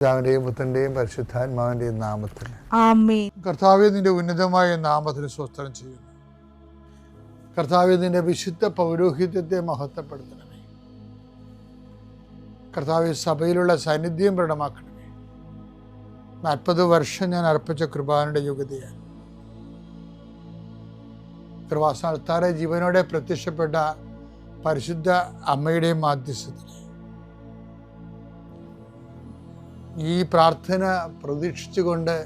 പിതാവിന്റെയും പുത്രന്റെയും പരിശുദ്ധാത്മാവിന്റെയും നാമത്തിൽ ആമേൻ. കർത്താവേ, നിന്റെ ഉന്നതമായ നാമത്തിന് സ്തോത്രം ചെയ്യുന്നു. കർത്താവേ, നിന്റെ വിശുദ്ധ പൗരോഹിത്യത്തെ മഹത്വപ്പെടുത്തണമേ. കർത്താവേ, സഭയിലുള്ള സാന്നിധ്യം പ്രകടമാക്കണമേ. 40 വർഷം ഞാൻ അർപ്പിച്ച കൃപാനയുടെ യുഗതിയാണ്. കൃപാസ്ഥാനത്താറെ ജീവനോടെ പ്രത്യക്ഷപ്പെട്ട പരിശുദ്ധ അമ്മയുടെയും മാധ്യസ്ഥത്തിൽ ഈ പ്രാർത്ഥന പ്രതീക്ഷിച്ചുകൊണ്ട്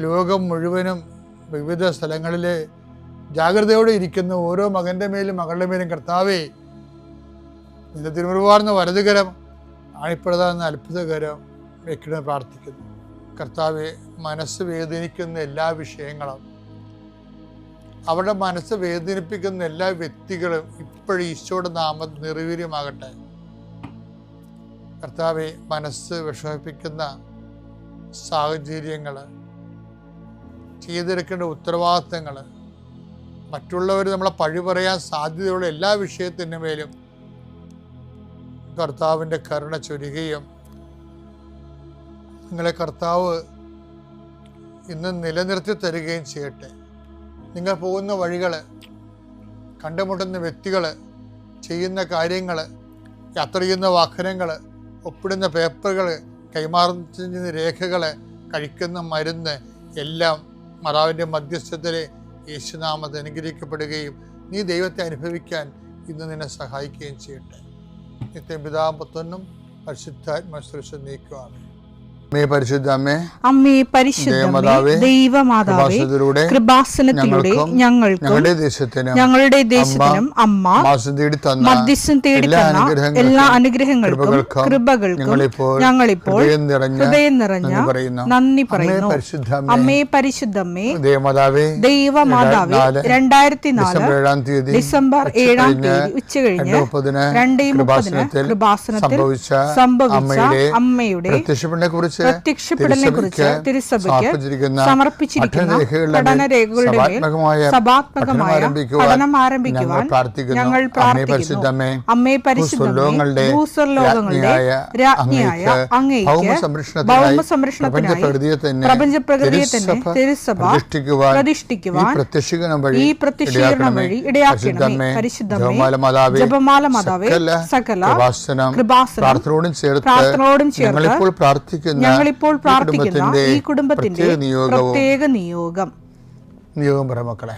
ലോകം മുഴുവനും വിവിധ സ്ഥലങ്ങളിൽ ജാഗ്രതയോടെ ഇരിക്കുന്ന ഓരോ മകൻ്റെ മേലും മകളുടെ മേലും കർത്താവേ, നിന്റെ തിരുമുറുവാർന്ന വലതുകരം ആണിപ്പെടുന്ന അത്ഭുതകരം വെക്കണമെന്ന് പ്രാർത്ഥിക്കുന്നു. കർത്താവെ, മനസ്സ് വേദനിക്കുന്ന എല്ലാ വിഷയങ്ങളും, അവരുടെ മനസ്സ് വേദനിപ്പിക്കുന്ന എല്ലാ വ്യക്തികളും ഇപ്പോഴും ഈശോയുടെ നാമത്തിൽ നിർവീര്യമാകട്ടെ. കർത്താവെ, മനസ്സ് വിഷമിപ്പിക്കുന്ന സാഹചര്യങ്ങൾ, ചെയ്തെടുക്കേണ്ട ഉത്തരവാദിത്തങ്ങൾ, മറ്റുള്ളവർ നമ്മളെ പഴി പറയാൻ സാധ്യതയുള്ള എല്ലാ വിഷയത്തിൻ്റെ മേലും കർത്താവിൻ്റെ കരുണ ചൊരിയുകയും നിങ്ങളെ കർത്താവ് ഇന്ന് നിലനിർത്തി തരികയും ചെയ്യട്ടെ. നിങ്ങൾ പോകുന്ന വഴികൾ, കണ്ടുമുട്ടുന്ന വ്യക്തികൾ, ചെയ്യുന്ന കാര്യങ്ങൾ, യാത്ര ചെയ്യുന്ന വാഹനങ്ങൾ, ഒപ്പിടുന്ന പേപ്പറുകൾ, കൈമാറുന്ന രേഖകൾ, കഴിക്കുന്ന മരുന്ന് എല്ലാം മാതാവിൻ്റെ മധ്യസ്ഥത്തിൽ യേശുനാമത്തിൽ അനുഗ്രഹിക്കപ്പെടുകയും നീ ദൈവത്തെ അനുഭവിക്കാൻ ഇന്ന് നിന്നെ സഹായിക്കുകയും ചെയ്യട്ടെ. നിത്യം പിതാവും പുത്രനും പരിശുദ്ധാത്മാവ് നീക്കുവാണ്. അമ്മേ പരിശുദ്ധമേ, ദൈവമാതാവേ, കൃപാസനത്തിലൂടെ ഞങ്ങൾക്കും ഞങ്ങളുടെ ദേശത്തിനും അമ്മ മധ്യസ്ഥം തേടി തന്ന എല്ലാ അനുഗ്രഹങ്ങൾക്കും കൃപകൾക്കും ഞങ്ങളിപ്പോൾ ഹൃദയം നിറഞ്ഞ നന്ദി പറയുന്നു. അമ്മേ പരിശുദ്ധമേ, ദൈവമാതാവേ, 2004 ഡിസംബർ 7 ഉച്ചകഴിഞ്ഞ് 2:30 കൃപാസനത്തിൽ സംഭവിച്ച അമ്മയുടെ പ്രത്യക്ഷപ്പെടലിനെ കുറിച്ച് തിരുസഭയ്ക്ക് സമർപ്പിച്ചിരിക്കുന്ന പഠനരേഖകളുടെ മേൽ സഭാത്മകമായ പഠനം ആരംഭിക്കുവാൻ ഞങ്ങൾ പ്രാർത്ഥിക്കുന്നു. അമ്മേ പരിശുദ്ധമേ, ഭൂസ്വർലോകങ്ങളുടെ രാജ്ഞിയായ അങ്ങേയ്ക്ക് ഭൗമസംരക്ഷണത്തിനായി പ്രപഞ്ചപ്രകൃതിയെ തന്നെ തിരുസഭ പ്രതിഷ്ഠിക്കുവാൻ ഈ പ്രത്യക്ഷീകരണം വഴി ഇടയാക്കണമേ. പരിശുദ്ധമേ, ജപമാല മാതാവേ, സകല കൃപാസനം പ്രാർത്ഥനയോടും ചേർത്ത് ഞങ്ങളിപ്പോൾ പ്രാർത്ഥിക്കുന്ന ഈ കുടുംബത്തിന്റെ പ്രത്യേക നിയോഗം മക്കളെ.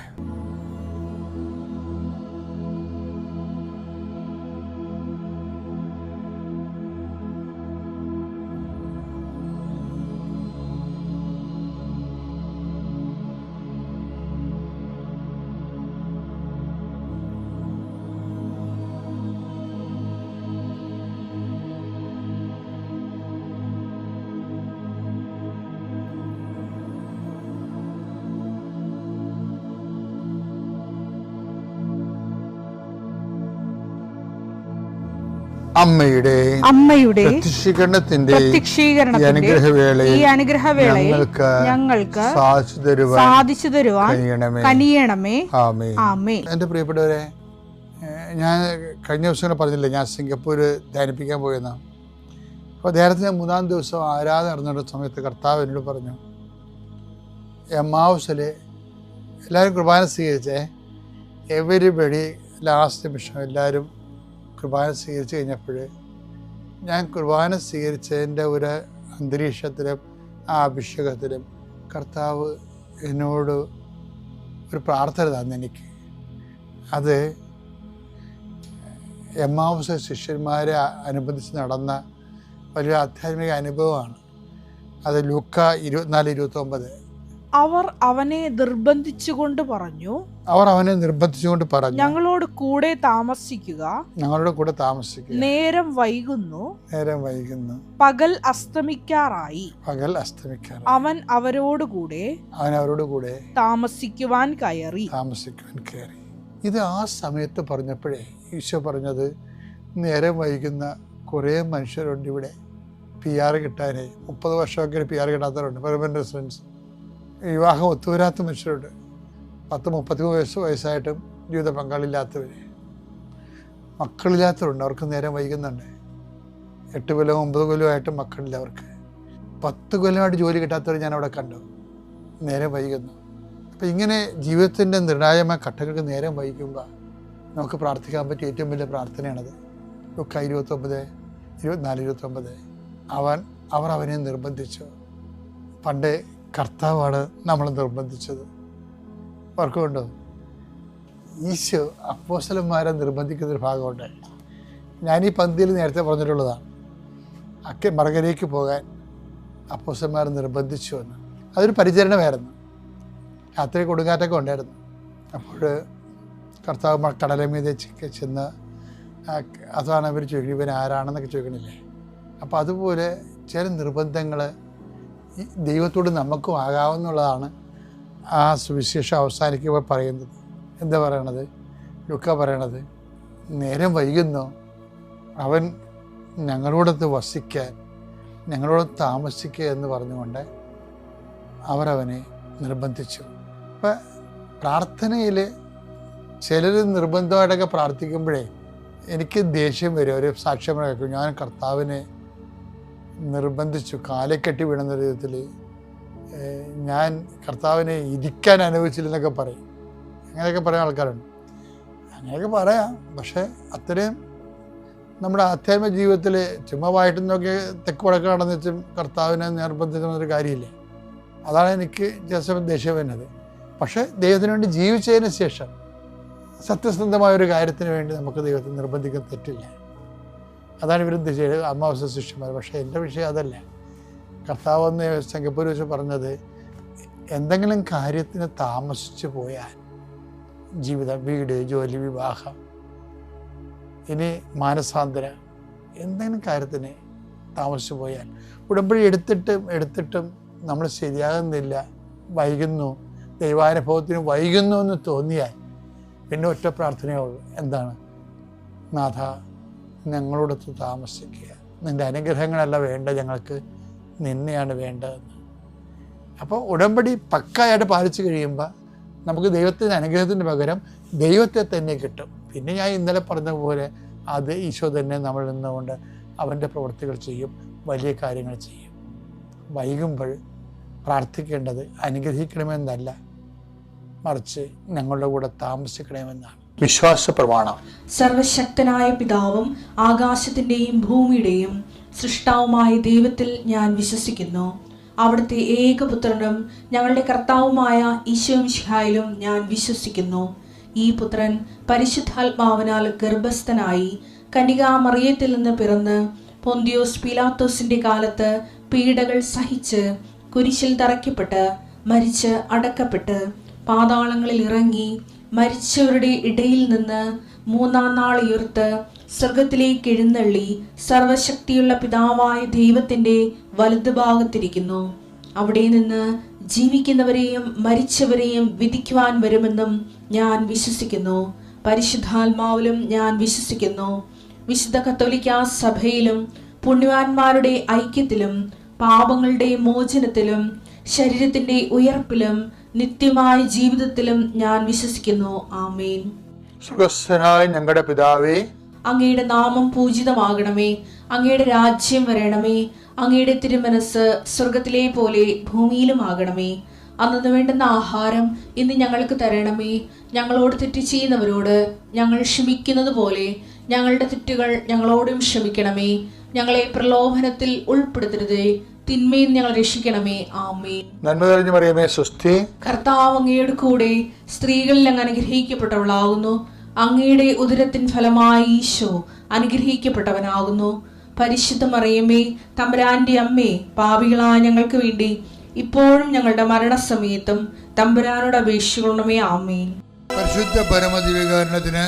അമ്മയുടെ പ്രത്യക്ഷീകരണത്തിന്റെ ഈ അനുഗ്രഹവേളയിൽ ഞങ്ങൾക്ക് സാധിച്ചു തരുവാൻ കനിയണമേ. ആമേൻ. എൻ്റെ പ്രിയപ്പെട്ടവരെ, ഞാൻ കഴിഞ്ഞ ദിവസം പറഞ്ഞില്ലേ, ഞാൻ സിംഗപ്പൂര് ധ്യാനിപ്പിക്കാൻ പോയെന്നാ. അപ്പോൾ ധ്യാനത്തിന് 3-ാം ദിവസം ആരാധന നടന്ന സമയത്ത് കർത്താവ് എന്നോട് പറഞ്ഞു, എമ്മാവുസിൽ എല്ലാവരും കുർബാന സ്വീകരിച്ചേ. എവരിബഡി ലാസ്റ്റ് നിമിഷം എല്ലാവരും കുർബാന സ്വീകരിച്ച് കഴിഞ്ഞപ്പോൾ ഞാൻ കുർബാന സ്വീകരിച്ചതിൻ്റെ ഒരു അന്തരീക്ഷത്തിലും ആ അഭിഷേകത്തിലും കർത്താവ് എന്നോട് ഒരു പ്രാർത്ഥന തന്നു എനിക്ക്. അത് എമ്മാവുസ് ശിഷ്യന്മാരെ അനുബന്ധിച്ച് നടന്ന വലിയ ആധ്യാത്മിക അനുഭവമാണ്. അത് ലൂക്ക 24:29. അവർ അവനെ നിർബന്ധിച്ചുകൊണ്ട് പറഞ്ഞു, ഞങ്ങളോട് കൂടെ താമസിക്കുക, നേരം വൈകുന്നു, പകൽ അസ്തമിക്കാറായി. അവൻ അവരോടുകൂടെ താമസിക്കുവാൻ കയറി. ഇത് ആ സമയത്ത് പറഞ്ഞപ്പോഴേ ഈശോ പറഞ്ഞത്, നേരം വൈകുന്ന കുറേ മനുഷ്യരുണ്ട് ഇവിടെ. PR കിട്ടാനേ 30 വർഷമൊക്കെ PR കിട്ടാത്തവരുണ്ട്, പെർമനന്റ് റെസിഡൻസ്. വിവാഹം ഒത്തുവരാത്ത മനുഷ്യരുണ്ട്, 10-33 വയസ്സായിട്ടും ജീവിത പങ്കാളില്ലാത്തവർ, മക്കളില്ലാത്തവരുണ്ട്, അവർക്ക് നേരം വൈകുന്നുണ്ട്. 8 കൊല്ലം 9 കൊല്ലമായിട്ട് മക്കളില്ല അവർക്ക്. 10 കൊല്ലമായിട്ട് ജോലി കിട്ടാത്തവർ ഞാൻ അവിടെ കണ്ടു. നേരം വൈകുന്നു. അപ്പം ഇങ്ങനെ ജീവിതത്തിൻ്റെ നിർണായകമായ ഘട്ടങ്ങൾക്ക് നേരം വൈകുമ്പോൾ നമുക്ക് പ്രാർത്ഥിക്കാൻ പറ്റിയ ഏറ്റവും വലിയ പ്രാർത്ഥനയാണത്. ലൂക്കാ 29:24-29. അവർ അവനെ നിർബന്ധിച്ചു. പണ്ട് കർത്താവാണ് നമ്മളെ നിർബന്ധിച്ചത്. ഓർക്കുന്നുണ്ടോ? ഈശോ അപ്പോസ്തലന്മാരെ നിർബന്ധിക്കുന്നൊരു ഭാഗമുണ്ട്. ഞാനീ പന്തിയിൽ നേരത്തെ പറഞ്ഞിട്ടുള്ളതാണ്. മറുകരയ്ക്ക് പോകാൻ അപ്പോസ്തലന്മാർ നിർബന്ധിച്ചു എന്ന്. അതൊരു പരിചരണമായിരുന്നു. രാത്രി കൊടുങ്കാറ്റൊക്കെ ഉണ്ടായിരുന്നു. അപ്പോൾ കർത്താവ് കടലമീതേക്ക് ചെന്ന് അതാണ് അവർ ചോദിക്കുന്നത്, ഇവൻ ആരാണെന്നൊക്കെ ചോദിക്കണില്ലേ. അപ്പോൾ അതുപോലെ ചില നിർബന്ധങ്ങൾ ദൈവത്തോട് നമുക്കും ആകാവുന്നുള്ളതാണ് ആ സുവിശേഷം അവസാനിക്കുമ്പോൾ പറയുന്നത്. എന്താ പറയണത്? ലൂക്ക പറയണത്, നേരം വൈകുന്നു, അവൻ ഞങ്ങളോടൊത്ത് വസിക്കാൻ, ഞങ്ങളോട് താമസിക്കുക എന്ന് പറഞ്ഞുകൊണ്ട് അവരവനെ നിർബന്ധിച്ചു. അപ്പം പ്രാർത്ഥനയിൽ ചിലർ നിർബന്ധമായിട്ടൊക്കെ പ്രാർത്ഥിക്കുമ്പോഴേ എനിക്ക് ദേഷ്യം വരും. ഒരു സാക്ഷ്യം കേൾക്കും, ഞാൻ കർത്താവിനെ നിർബന്ധിച്ചു, കാലക്കെട്ടി വീഴുന്ന വിധത്തിൽ ഞാൻ കർത്താവിനെ ഇരിക്കാൻ അനുവദിച്ചില്ലെന്നൊക്കെ പറയും. അങ്ങനെയൊക്കെ പറയാൻ ആൾക്കാരുണ്ട്. അങ്ങനെയൊക്കെ പറയാം. പക്ഷേ അത്രയും നമ്മുടെ ആധ്യാത്മിക ജീവിതത്തിൽ ചുമ്മാ വായിട്ട് നോക്കി തെക്ക് വടക്ക് നടന്ന് വെച്ചും കർത്താവിനെ നിർബന്ധിക്കുന്നൊരു കാര്യമില്ല. അതാണ് എനിക്ക് ദേഷ്യം വരുന്നത്. പക്ഷേ ദൈവത്തിന് വേണ്ടി ജീവിച്ചതിന് ശേഷം സത്യസന്ധമായൊരു കാര്യത്തിന് വേണ്ടി നമുക്ക് ദൈവത്തെ നിർബന്ധിക്കാൻ തെറ്റില്ല. അതാണ് ഇവരും ചെയ്തത്, അമാവാസ്യ ശിഷ്യന്മാർ. പക്ഷേ എൻ്റെ വിഷയം അതല്ല. കർത്താവ് എന്ന് സിംഗപ്പൂർ വെച്ച് പറഞ്ഞത്, എന്തെങ്കിലും കാര്യത്തിന് താമസിച്ചു പോയാൽ, ജീവിതം, വീട്, ജോലി, വിവാഹം, ഇനി മാനസാന്തര എന്തെങ്കിലും കാര്യത്തിന് താമസിച്ചു പോയാൽ, ഉടമ്പടി എടുത്തിട്ടും നമ്മൾ ശരിയാകുന്നില്ല, വൈകുന്നു, ദൈവാനുഭവത്തിന് വൈകുന്നു എന്ന് തോന്നിയാൽ പിന്നെ ഒറ്റ പ്രാർത്ഥനയേ ഉള്ളൂ. എന്താണ്? നാഥ, ഞങ്ങളോടൊത്ത് താമസിക്കുക, നിൻ്റെ അനുഗ്രഹങ്ങളല്ല വേണ്ട, ഞങ്ങൾക്ക് നിന്നെയാണ് വേണ്ടതെന്ന്. അപ്പോൾ ഉടമ്പടി പക്കായിട്ട് പാലിച്ചു കഴിയുമ്പോൾ നമുക്ക് ദൈവത്തിൻ്റെ അനുഗ്രഹത്തിന് പകരം ദൈവത്തെ തന്നെ കിട്ടും. പിന്നെ ഞാൻ ഇന്നലെ പറഞ്ഞ പോലെ അത് ഈശോ തന്നെ നമ്മൾ നിന്നുകൊണ്ട് അവൻ്റെ പ്രവൃത്തികൾ ചെയ്യും, വലിയ കാര്യങ്ങൾ ചെയ്യും. വൈകുമ്പോൾ പ്രാർത്ഥിക്കേണ്ടത് അനുഗ്രഹിക്കണമെന്നല്ല, മറിച്ച് ഞങ്ങളുടെ കൂടെ താമസിക്കണമെന്നാണ് വിശ്വാസ പ്രമാണം. സർവശക്തനായ പിതാവും ആകാശത്തിൻ്റെയും ഭൂമിയുടെയും സൃഷ്ടാവുമായ ദൈവത്തിൽ ഞാൻ വിശ്വസിക്കുന്നു. അവിടുത്തെ ഏകപുത്രനും ഞങ്ങളുടെ കർത്താവുമായ ഈശോ മിശിഹായിലും ഞാൻ വിശ്വസിക്കുന്നു. ഈ പുത്രൻ പരിശുദ്ധാത്മാവിനാൽ ഗർഭസ്ഥനായി കന്യകാമറിയത്തിൽ നിന്ന് പിറന്ന് പൊന്തിയോസ് പീലാത്തോസിന്റെ കാലത്ത് പീഡകൾ സഹിച്ച് കുരിശിൽ തറയ്ക്കപ്പെട്ട് മരിച്ച് അടക്കപ്പെട്ട് പാതാളങ്ങളിൽ ഇറങ്ങി മരിച്ചവരുടെ ഇടയിൽ നിന്ന് 3-ാം നാൾ ഉയർത്ത് സ്വർഗത്തിലേക്ക് എഴുന്നള്ളി സർവശക്തിയുള്ള പിതാവായ ദൈവത്തിന്റെ വലതുഭാഗത്തിരിക്കുന്നു. അവിടെ നിന്ന് ജീവിക്കുന്നവരെയും മരിച്ചവരെയും വിധിക്കുവാൻ വരുമെന്നും ഞാൻ വിശ്വസിക്കുന്നു. പരിശുദ്ധാത്മാവിലും ഞാൻ വിശ്വസിക്കുന്നു. വിശുദ്ധ കത്തോലിക്കാ സഭയിലും പുണ്യവാന്മാരുടെ ഐക്യത്തിലും പാപങ്ങളുടെ മോചനത്തിലും ശരീരത്തിന്റെ ഉയർപ്പിലും നിത്യമായ ജീവിതത്തിലും ഞാൻ വിശ്വസിക്കുന്നു. ആമേൻ. സുഖസ്ഥനായ ഞങ്ങളുടെ പിതാവേ, അങ്ങയുടെ നാമം പൂജിതമാകണമേ. അങ്ങയുടെ രാജ്യം വരണമേ. അങ്ങയുടെ തിരുമനസ് സ്വർഗത്തിലെ പോലെ ഭൂമിയിലും ആകണമേ. അന്നു വേണ്ടുന്ന ആഹാരം ഇന്ന് ഞങ്ങൾക്ക് തരണമേ. ഞങ്ങളോട് തെറ്റ് ചെയ്യുന്നവരോട് ഞങ്ങൾ ക്ഷമിക്കുന്നത് പോലെ ഞങ്ങളുടെ തെറ്റുകൾ ഞങ്ങളോടും ക്ഷമിക്കണമേ. ഞങ്ങളെ പ്രലോഭനത്തിൽ ഉൾപ്പെടുത്തരുതേ, തിന്മയിൽ ഞങ്ങൾ രക്ഷിക്കണമേ. ആമേൻ. നന്മ നിറഞ്ഞ മറിയമേ, സ്വസ്തി. കർത്താവ് അങ്ങയുടെ കൂടെ സ്ത്രീകളിൽ അങ്ങ് അനുഗ്രഹിക്കപ്പെട്ടവളാകുന്നു. അങ്ങയുടെ ഉദരത്തിൻ ഫലമായി ഈശോ അനുഗ്രഹിക്കപ്പെട്ടവനാകുന്നു. പരിശുദ്ധ മറിയമേ, തമ്പുരാന്റെ അമ്മേ, പാപികളായ ഞങ്ങൾക്ക് വേണ്ടി ഇപ്പോഴും ഞങ്ങളുടെ മരണസമയത്തും തമ്പുരാനോട് അപേക്ഷിക്കണമേ. ആമേൻ. പരിശുദ്ധ പരമദിവ്യകാരുണ്യത്തിന്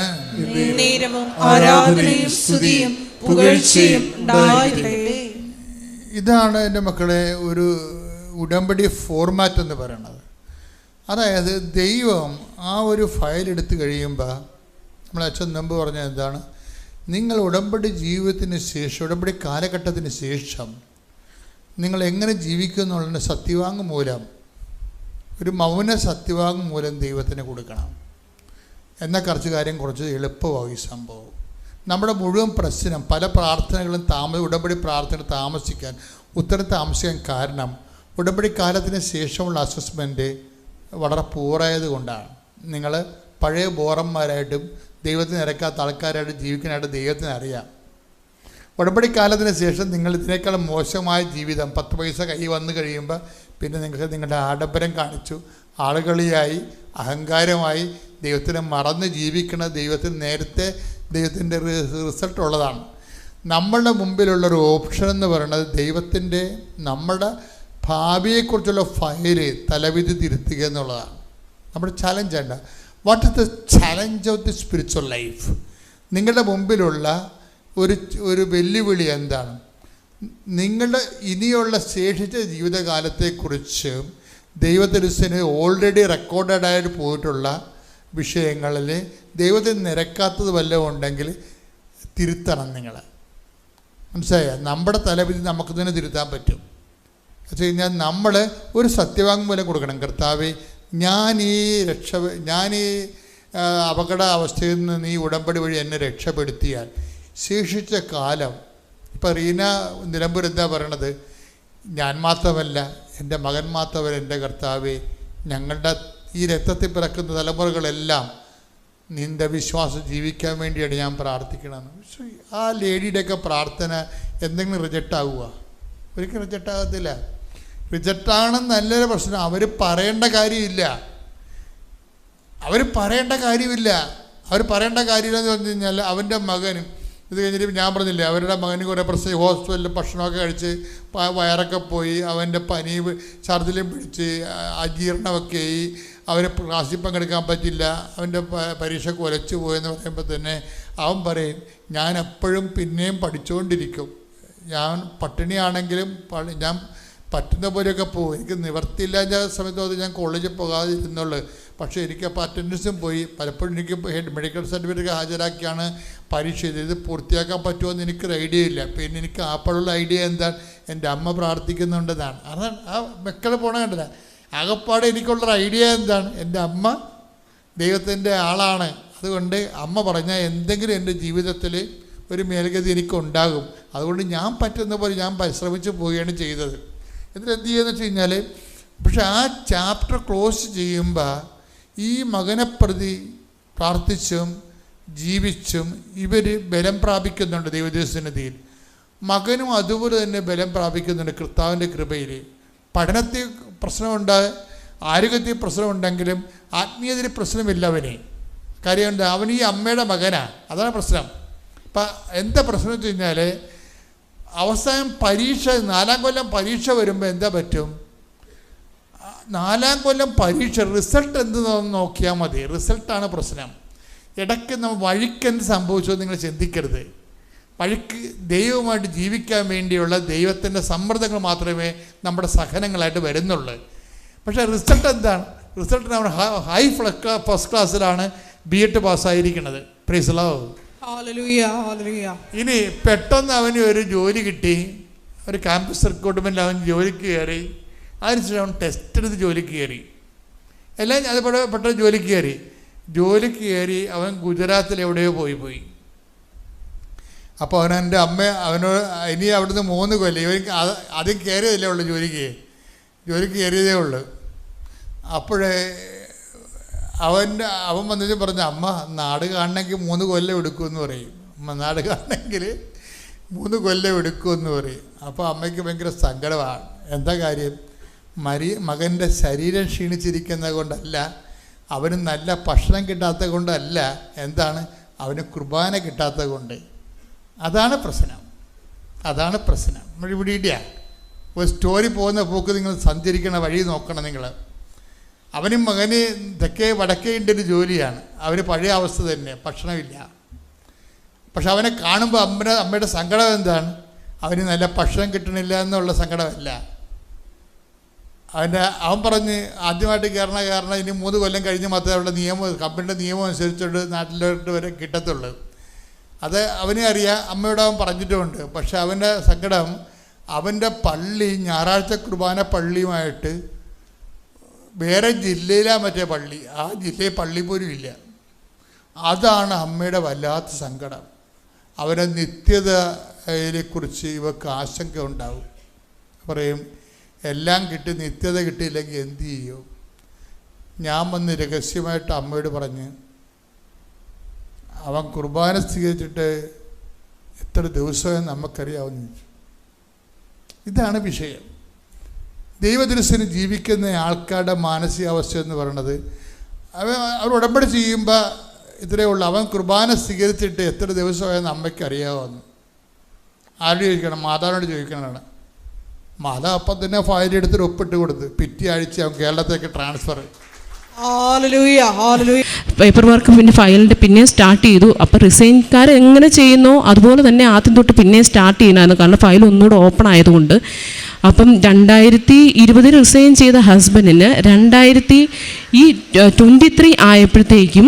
നേരവും ആരാധനയും സ്തുതിയും പുകഴ്ചയും ഉണ്ടായിരിക്കട്ടെ. ഇതാണ് എൻ്റെ മക്കളെ ഒരു ഉടമ്പടി ഫോർമാറ്റ് എന്ന് പറയുന്നത്. അതായത് ദൈവം ആ ഒരു ഫയൽ എടുത്തു കഴിയുമ്പോൾ, നമ്മൾ അച്ഛൻ മുമ്പ് പറഞ്ഞത് എന്താണ്, നിങ്ങൾ ഉടമ്പടി ജീവിതത്തിന് ശേഷം, ഉടമ്പടി കാലഘട്ടത്തിന് ശേഷം നിങ്ങൾ എങ്ങനെ ജീവിക്കും എന്നുള്ളതിന് സത്യവാങ്മൂലം, ഒരു മൗന സത്യവാങ്മൂലം ദൈവത്തിന് കൊടുക്കണം. എന്നാൽ കുറച്ച് കാര്യം കുറച്ച് എളുപ്പമാവും ഈ സംഭവം. നമ്മുടെ മുഴുവൻ പ്രശ്നം, പല പ്രാർത്ഥനകളും ഉടമ്പടി പ്രാർത്ഥന താമസിക്കാൻ, ഉത്തരം താമസിക്കാൻ കാരണം ഉടമ്പടി കാലത്തിന് ശേഷമുള്ള അസസ്മെൻറ്റ് വളരെ പൂറായത് കൊണ്ടാണ്. നിങ്ങൾ പഴയ ബോറന്മാരായിട്ടും ദൈവത്തിന് നിരക്കാത്ത ആൾക്കാരായിട്ട് ജീവിക്കാനായിട്ട് ദൈവത്തിന് അറിയാം. ഉടമ്പടി കാലത്തിന് ശേഷം നിങ്ങൾ ഇതിനേക്കാൾ മോശമായ ജീവിതം 10 പൈസ കൈ വന്നു കഴിയുമ്പോൾ പിന്നെ നിങ്ങൾക്ക് നിങ്ങളുടെ ആഡംബരം കാണിച്ചു, ആളുകളിയായി, അഹങ്കാരമായി, ദൈവത്തിനെ മറന്ന് ജീവിക്കണ ദൈവത്തിന് നേരത്തെ ദൈവത്തിൻ്റെ റിസൾട്ട് ഉള്ളതാണ്. നമ്മളുടെ മുമ്പിലുള്ളൊരു ഓപ്ഷൻ എന്ന് പറയുന്നത് ദൈവത്തിൻ്റെ നമ്മുടെ ഭാവിയെക്കുറിച്ചുള്ള ഫയല് തലവിധി തിരുത്തുക എന്നുള്ളതാണ് നമ്മുടെ challenge. What is the challenge of the spiritual life? നിങ്ങളുടെ മുമ്പിലുള്ള ഒരു വെല്ലുവിളി എന്താണ്? നിങ്ങളുടെ ഇനിയുള്ള ശേഷിച്ച ജീവിതകാലത്തെക്കുറിച്ച് ദൈവത്തിരുസന് ഓൾറെഡി റെക്കോർഡായിട്ട് പോയിട്ടുള്ള വിഷയങ്ങളിൽ ദൈവത്തിന് നിരക്കാത്തത് വല്ലതും ഉണ്ടെങ്കിൽ തിരുത്തണം നിങ്ങൾ. മനസ്സിലായോ? നമ്മുടെ തലവിധി നമുക്ക് തന്നെ തിരുത്താൻ പറ്റും. വെച്ച് കഴിഞ്ഞാൽ നമ്മൾ ഒരു സത്യവാങ്മൂലം കൊടുക്കണം. കർത്താവേ, ഞാൻ ഈ അപകട അവസ്ഥയിൽ നിന്ന് നീ ഉടമ്പടി വഴി എന്നെ രക്ഷപ്പെടുത്തിയാൽ ശേഷിച്ച കാലം, ഇപ്പം റീന നിലമ്പൂർ എന്താ പറയണത്? ഞാൻ മാത്രമല്ല, എൻ്റെ മകൻ മാത്രമല്ല, എൻ്റെ കർത്താവേ, ഞങ്ങളുടെ ഈ രക്തത്തിൽ പിറക്കുന്ന തലമുറകളെല്ലാം നിൻ്റെ വിശ്വാസം ജീവിക്കാൻ വേണ്ടിയാണ് ഞാൻ പ്രാർത്ഥിക്കണമെന്ന്. ആ ലേഡിയുടെയൊക്കെ പ്രാർത്ഥന എന്തെങ്കിലും റിജക്റ്റ് ആവുക? ഒരിക്കലും റിജക്റ്റ് ആകത്തില്ല. റിജക്റ്റാണെന്ന് നല്ലൊരു പ്രശ്നം. അവർ പറയേണ്ട കാര്യമില്ല. അവർ പറയേണ്ട കാര്യമില്ലെന്ന് പറഞ്ഞു കഴിഞ്ഞാൽ അവൻ്റെ മകനും ഇത് കഴിഞ്ഞിട്ട് ഞാൻ പറഞ്ഞില്ലേ, അവരുടെ മകന് കുറേ പ്രശ്നം, ഹോസ്പിറ്റലിൽ ഭക്ഷണമൊക്കെ കഴിച്ച് വയറൊക്കെ പോയി, അവൻ്റെ പനി ഛർദിലും പിടിച്ച് അജീർണമൊക്കെ ആയി, അവരെ ക്ലാസ്സിൽ പങ്കെടുക്കാൻ പറ്റില്ല, അവൻ്റെ പരീക്ഷ കുലച്ചു പോയെന്ന് പറയുമ്പോൾ തന്നെ അവൻ പറയും, ഞാൻ എപ്പോഴും പിന്നെയും പഠിച്ചുകൊണ്ടിരിക്കും, ഞാൻ പട്ടിണിയാണെങ്കിലും ഞാൻ പറ്റുന്ന പോലെയൊക്കെ പോകും, എനിക്ക് നിവർത്തിയില്ലാത്ത സമയത്ത് ഞാൻ കോളേജിൽ പോകാതിരുന്നുള്ളൂ. പക്ഷേ എനിക്കപ്പോൾ അറ്റൻഡൻസും പോയി, പലപ്പോഴും എനിക്ക് മെഡിക്കൽ സർട്ടിഫിക്കറ്റ് ഹാജരാക്കിയാണ് പരീക്ഷ ചെയ്തത്. ഇത് പൂർത്തിയാക്കാൻ പറ്റുമോയെന്ന് എനിക്കൊരു ഐഡിയ ഇല്ല. പിന്നെ എനിക്ക് അപ്പോഴുള്ള ഐഡിയ എന്താണ്? എൻ്റെ അമ്മ പ്രാർത്ഥിക്കുന്നുണ്ടെന്നാണ്. അതാണ് ആ മക്കൾ പോണ കണ്ടില്ല. ആകപ്പാടെ എനിക്കുള്ളൊരു ഐഡിയ എന്താണ്? എൻ്റെ അമ്മ ദൈവത്തിൻ്റെ ആളാണ്. അതുകൊണ്ട് അമ്മ പറഞ്ഞാൽ എന്തെങ്കിലും എൻ്റെ ജീവിതത്തിൽ ഒരു മേൽഗതി എനിക്കുണ്ടാകും. അതുകൊണ്ട് ഞാൻ പറ്റുന്ന പോലെ ഞാൻ പരിശ്രമിച്ച് പോവുകയാണ് ചെയ്തത്. എന്നിട്ട് എന്ത് ചെയ്യുമെന്ന് വെച്ച് കഴിഞ്ഞാൽ, പക്ഷെ ആ ചാപ്റ്റർ ക്ലോസ് ചെയ്യുമ്പോൾ ഈ മകനെ പ്രതി പ്രാർത്ഥിച്ചും ജീവിച്ചും ഇവർ ബലം പ്രാപിക്കുന്നുണ്ട് ദൈവസന്നിധിയിൽ. മകനും അതുപോലെ തന്നെ ബലം പ്രാപിക്കുന്നുണ്ട് കർത്താവിൻ്റെ കൃപയിൽ. പഠനത്തിൽ പ്രശ്നമുണ്ട്, ആരോഗ്യത്തിൽ പ്രശ്നമുണ്ടെങ്കിലും ആത്മീയതയിൽ പ്രശ്നമില്ല അവന്. കാര്യം എന്താ? അവൻ ഈ അമ്മയുടെ മകനാണ്. അതാണ് പ്രശ്നം. ഇപ്പം എന്താ പ്രശ്നം വെച്ച് കഴിഞ്ഞാൽ, അവസാനം പരീക്ഷ 4ാം കൊല്ലം പരീക്ഷ വരുമ്പോൾ എന്താ പറ്റും? 4ാം കൊല്ലം പരീക്ഷ റിസൾട്ട് എന്ത് നോക്കിയാൽ മതി. റിസൾട്ടാണ് പ്രശ്നം. ഇടയ്ക്ക് നമ്മൾ വഴിക്കെന്ത് സംഭവിച്ചോ നിങ്ങൾ ചിന്തിക്കരുത്. വഴിക്ക് ദൈവവുമായിട്ട് ജീവിക്കാൻ വേണ്ടിയുള്ള ദൈവത്തിൻ്റെ സമ്മർദ്ദങ്ങൾ മാത്രമേ നമ്മുടെ സഹനങ്ങളായിട്ട് വരുന്നുള്ളൂ. പക്ഷേ റിസൾട്ട് എന്താണ്? റിസൾട്ട് നമ്മൾ ഹൈ ഫസ്റ്റ് ക്ലാസ്സിലാണ് B.Ed പാസ്സായിരിക്കുന്നത്. Praise the Lord. ഇനി പെട്ടെന്ന് അവന് ഒരു ജോലി കിട്ടി, ഒരു ക്യാമ്പസ് റിക്രൂട്ട്മെൻറ്റിൽ അവൻ ജോലിക്ക് കയറി. അതിനുശേഷം അവൻ ടെസ്റ്റ് എടുത്ത് ജോലിക്ക് കയറി. എല്ലാം അതുപോലെ പെട്ടെന്ന് ജോലിക്ക് കയറി അവൻ ഗുജറാത്തിൽ എവിടെയോ പോയി. അപ്പോൾ അവനെൻ്റെ അവനോട് ഇനി അവിടുന്ന് 3 കൊല്ലം, ഇവർക്ക് ആദ്യം കയറിയതല്ലേ ഉള്ളൂ, ജോലിക്ക് കയറിയതേ ഉള്ളൂ. അപ്പോഴേ അവൻ വന്നിട്ട് പറഞ്ഞു, അമ്മ നാട് കാണണമെങ്കിൽ 3 കൊല്ലം എടുക്കുമെന്ന് പറയും. അമ്മ നാട് കാണണമെങ്കിൽ 3 കൊല്ലം എടുക്കുമെന്ന് പറയും. അപ്പോൾ അമ്മയ്ക്ക് ഭയങ്കര സങ്കടമാണ്. എന്താ കാര്യം? മകൻ്റെ ശരീരം ക്ഷീണിച്ചിരിക്കുന്നത് കൊണ്ടല്ല, അവന് നല്ല ഭക്ഷണം കിട്ടാത്തത് കൊണ്ടല്ല, എന്താണ്? അവന് കുർബാന കിട്ടാത്തത് കൊണ്ട്. അതാണ് പ്രശ്നം. ഇവിടെ ഇടിയാ ഒരു സ്റ്റോറി പോകുന്ന പോക്ക് നിങ്ങൾ സഞ്ചരിക്കണ വഴി നോക്കണം നിങ്ങൾ. അവനും മകന് വടക്കേ ഇന്ത്യൻ്റെ ജോലിയാണ്. അവന് പഴയ അവസ്ഥ തന്നെ, ഭക്ഷണമില്ല. പക്ഷെ അവനെ കാണുമ്പോൾ അമ്മയുടെ സങ്കടം എന്താണ്? അവന് നല്ല ഭക്ഷണം കിട്ടണില്ല എന്നുള്ള സങ്കടമല്ല. അവൻ പറഞ്ഞ് ആദ്യമായിട്ട് കയറണ ഇനി 3 കൊല്ലം കഴിഞ്ഞ് മാത്രമേ അവരുടെ കമ്പനിയുടെ നിയമം അനുസരിച്ചുകൊണ്ട് നാട്ടിലോട്ട് വരെ കിട്ടത്തുള്ളൂ. അത് അവനെ അറിയാം, അമ്മയോട് അവൻ പറഞ്ഞിട്ടുമുണ്ട്. പക്ഷെ അവൻ്റെ സങ്കടം, അവൻ്റെ പള്ളി ഞായറാഴ്ച കുർബാന പള്ളിയുമായിട്ട് വേറെ ജില്ലയിലാണ് മറ്റേ പള്ളി, ആ ജില്ലയിൽ പള്ളി പോലും ഇല്ല. അതാണ് അമ്മയുടെ വല്ലാത്ത സങ്കടം. അവൻ്റെ നിത്യതയെക്കുറിച്ച് ഇവർക്ക് ആശങ്ക ഉണ്ടാവും. പറയും, എല്ലാം കിട്ടി നിത്യത കിട്ടിയില്ലെങ്കിൽ എന്തു ചെയ്യും? ഞാൻ വന്ന് രഹസ്യമായിട്ട് അമ്മയോട് പറഞ്ഞ്, അവൻ കുർബാന സ്വീകരിച്ചിട്ട് എത്ര ദിവസമെന്ന് നമുക്കറിയാവുന്ന ചോദിച്ചു. ഇതാണ് വിഷയം. ദൈവദൃശ്യന് ജീവിക്കുന്ന ആൾക്കാരുടെ മാനസികാവസ്ഥ എന്ന് പറയുന്നത്, അവർ ഉടമ്പടി ചെയ്യുമ്പോൾ ഇത്രയേ ഉള്ളൂ, അവൻ കുർബാന സ്വീകരിച്ചിട്ട് എത്ര ദിവസമായെന്ന് അമ്മയ്ക്ക് അറിയാവുന്നു. ആരോട് ചോദിക്കണം? മാതാവിനോട് ചോദിക്കണതാണ്. മാതാവ് അപ്പം തന്നെ ഫയലെടുത്തിട്ട് ഒപ്പിട്ട് കൊടുത്ത് പിറ്റേ ആഴ്ച അവൻ കേരളത്തേക്ക് ട്രാൻസ്ഫർ. പേപ്പർ വർക്ക് പിന്നെ ഫയലിൻ്റെ പിന്നെ സ്റ്റാർട്ട് ചെയ്തു. അപ്പോൾ റിസൈൻകാർ എങ്ങനെ ചെയ്യുന്നോ അതുപോലെ തന്നെ ആദ്യം തൊട്ട് പിന്നെ സ്റ്റാർട്ട് ചെയ്യണമായിരുന്നു. കാരണം ഫയൽ ഒന്നുകൂടെ ഓപ്പൺ ആയതുകൊണ്ട്. അപ്പം 2020 റിസൈൻ ചെയ്ത ഹസ്ബൻഡിന് 2023 ആയപ്പോഴത്തേക്കും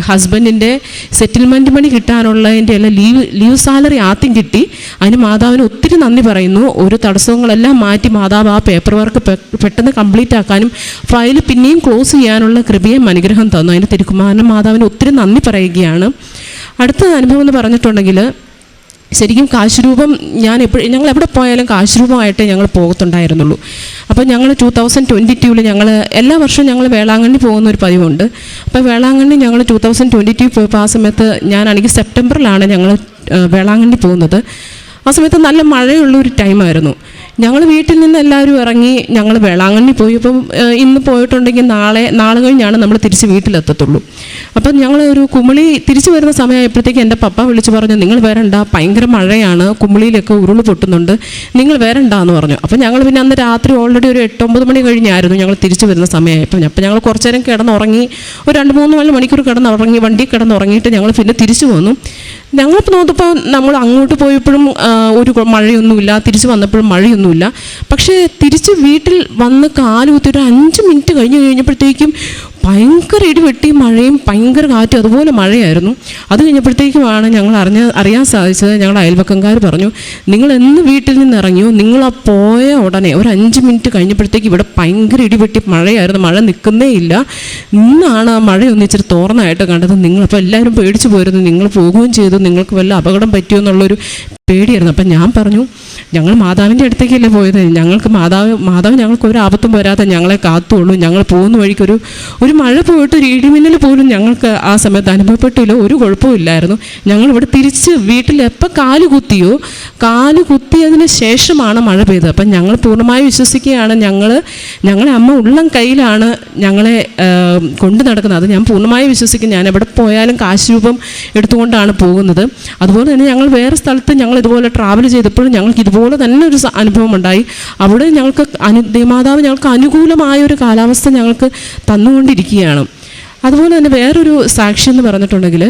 ഹസ്ബൻഡിൻ്റെ സെറ്റിൽമെൻറ്റ് മണി കിട്ടാനുള്ളതിൻ്റെ എല്ലാം ലീവ് സാലറി ആദ്യം കിട്ടി. അതിന് മാതാവിന് ഒത്തിരി നന്ദി പറയുന്നു. ഒരു തടസ്സങ്ങളെല്ലാം മാറ്റി മാതാവ് ആ പേപ്പർ വർക്ക് പെട്ടെന്ന് കംപ്ലീറ്റ് ആക്കാനും ഫയൽ പിന്നെയും ക്ലോസ് ചെയ്യാനുള്ള കൃപയും അനുഗ്രഹം തന്നു. അതിന് തിരുക്കുമാരൻ മാതാവിന് ഒത്തിരി നന്ദി പറയുകയാണ്. അടുത്ത അനുഭവം എന്ന് പറഞ്ഞിട്ടുണ്ടെങ്കിൽ, ശരിക്കും കാശ് രൂപം ഞങ്ങൾ എവിടെ പോയാലും കാശ് രൂപമായിട്ടേ ഞങ്ങൾ പോകത്തുണ്ടായിരുന്നുള്ളൂ. അപ്പോൾ ഞങ്ങൾ 2022 ഞങ്ങൾ എല്ലാ വർഷവും ഞങ്ങൾ വേളാങ്കണ്ണി പോകുന്ന ഒരു പതിവുണ്ട്. അപ്പോൾ വേളാങ്കണ്ണി ഞങ്ങൾ 2022 പോയപ്പോൾ ആ സമയത്ത് ഞാനാണെങ്കിൽ സെപ്റ്റംബറിലാണ് ഞങ്ങൾ വേളാങ്കണ്ണി പോകുന്നത്. ആ സമയത്ത് നല്ല മഴയുള്ളൊരു ടൈമായിരുന്നു. ഞങ്ങൾ വീട്ടിൽ നിന്ന് എല്ലാവരും ഇറങ്ങി ഞങ്ങൾ വേളാങ്കണ്ണി പോയി. അപ്പം ഇന്ന് പോയിട്ടുണ്ടെങ്കിൽ നാളെ കഴിഞ്ഞാണ് നമ്മൾ തിരിച്ച് വീട്ടിലെത്തത്തുള്ളൂ. അപ്പം ഞങ്ങൾ ഒരു കുമിളി തിരിച്ചു വരുന്ന സമയമായപ്പോഴത്തേക്ക് എൻ്റെ പപ്പ വിളിച്ച് പറഞ്ഞു, നിങ്ങൾ വരണ്ട, ഭയങ്കര മഴയാണ്, കുമിളിയിലൊക്കെ ഉരുൾ പൊട്ടുന്നുണ്ട്, നിങ്ങൾ വരണ്ട എന്ന് പറഞ്ഞു. അപ്പം ഞങ്ങൾ പിന്നെ അന്ന് രാത്രി ഓൾറെഡി ഒരു 8-9 മണി കഴിഞ്ഞായിരുന്നു ഞങ്ങൾ തിരിച്ചു വരുന്ന സമയമായപ്പോൾ. അപ്പം ഞങ്ങൾ കുറച്ച് നേരം കിടന്നുറങ്ങി, ഒരു 2-3 മണിക്കൂർ കിടന്നുറങ്ങി, വണ്ടി കിടന്നുറങ്ങിയിട്ട് ഞങ്ങൾ പിന്നെ തിരിച്ചു പോന്നു. ഞങ്ങളിപ്പോൾ നോക്കിയപ്പോൾ നമ്മൾ അങ്ങോട്ട് പോയപ്പോഴും ഒരു മഴയൊന്നുമില്ല, തിരിച്ച് വന്നപ്പോഴും മഴയൊന്നുമില്ല. പക്ഷേ തിരിച്ച് വീട്ടിൽ വന്ന് കാലുകുത്തി ഒരു 5 മിനിറ്റ് കഴിഞ്ഞപ്പോഴത്തേക്കും ഭയങ്കര ഇടിവെട്ടി മഴയും ഭയങ്കര കാറ്റും അതുപോലെ മഴയായിരുന്നു. അത് കഴിഞ്ഞപ്പോഴത്തേക്കുമാണ് ഞങ്ങൾ അറിയാൻ സാധിച്ചത്. ഞങ്ങളുടെ അയൽവക്കംകാർ പറഞ്ഞു, നിങ്ങൾ എന്ന് വീട്ടിൽ നിന്ന് ഇറങ്ങിയോ, നിങ്ങൾ ആ പോയ ഉടനെ ഒരു 5 മിനിറ്റ് കഴിഞ്ഞപ്പോഴത്തേക്ക് ഇവിടെ ഭയങ്കര ഇടിവെട്ടി മഴയായിരുന്നു, മഴ നിൽക്കുന്നേ ഇല്ല. ഇന്നാണ് ആ മഴയൊന്നും ഇച്ചിരി തോർന്നായിട്ട് കണ്ടത്. നിങ്ങളപ്പോൾ എല്ലാവരും പേടിച്ചു പോയിരുന്നു, നിങ്ങൾ പോകുകയും ചെയ്തു, നിങ്ങൾക്ക് വല്ല അപകടം പറ്റിയോ എന്നുള്ളൊരു പേടിയായിരുന്നു. അപ്പം ഞാൻ പറഞ്ഞു, ഞങ്ങൾ മാതാവിൻ്റെ അടുത്തേക്കല്ലേ പോയത്, ഞങ്ങൾക്ക് മാതാവ് ഞങ്ങൾക്ക് ഒരു ആപത്തും വരാതെ ഞങ്ങളെ കാത്തുള്ളൂ. ഞങ്ങൾ പോകുന്ന വഴിക്ക് ഒരു മഴ പോയിട്ട് ഒരു ഇടിമിന്നൽ പോലും ഞങ്ങൾക്ക് ആ സമയത്ത് അനുഭവപ്പെട്ടില്ല, ഒരു കുഴപ്പമില്ലായിരുന്നു. ഞങ്ങളിവിടെ തിരിച്ച് വീട്ടിൽ എപ്പോൾ കാല് കുത്തിയതിന് ശേഷമാണ് മഴ പെയ്തത്. അപ്പം ഞങ്ങൾ പൂർണ്ണമായി വിശ്വസിക്കുകയാണ്, ഞങ്ങളെ അമ്മ ഉള്ളം കയ്യിലാണ് ഞങ്ങളെ കൊണ്ടു നടക്കുന്നത്. അത് ഞാൻ പൂർണ്ണമായി വിശ്വസിക്കും. ഞാൻ എവിടെ പോയാലും കാശ് രൂപം എടുത്തുകൊണ്ടാണ് പോകുന്നത്. അതുപോലെ തന്നെ ഞങ്ങൾ വേറെ സ്ഥലത്ത് ഞങ്ങൾ ഇതുപോലെ ട്രാവൽ ചെയ്തപ്പോഴും ഞങ്ങൾക്ക് ഇതുപോലെ തന്നെ ഒരു അനുഭവം ഉണ്ടായി. അവിടെ ഞങ്ങൾക്ക് ദേവമാതാവ് ഞങ്ങൾക്ക് അനുകൂലമായ ഒരു കാലാവസ്ഥ ഞങ്ങൾക്ക് തന്നുകൊണ്ടിരിക്കുകയാണ്. അതുപോലെ തന്നെ വേറൊരു സാക്ഷി എന്ന് പറഞ്ഞിട്ടുണ്ടെങ്കിൽ,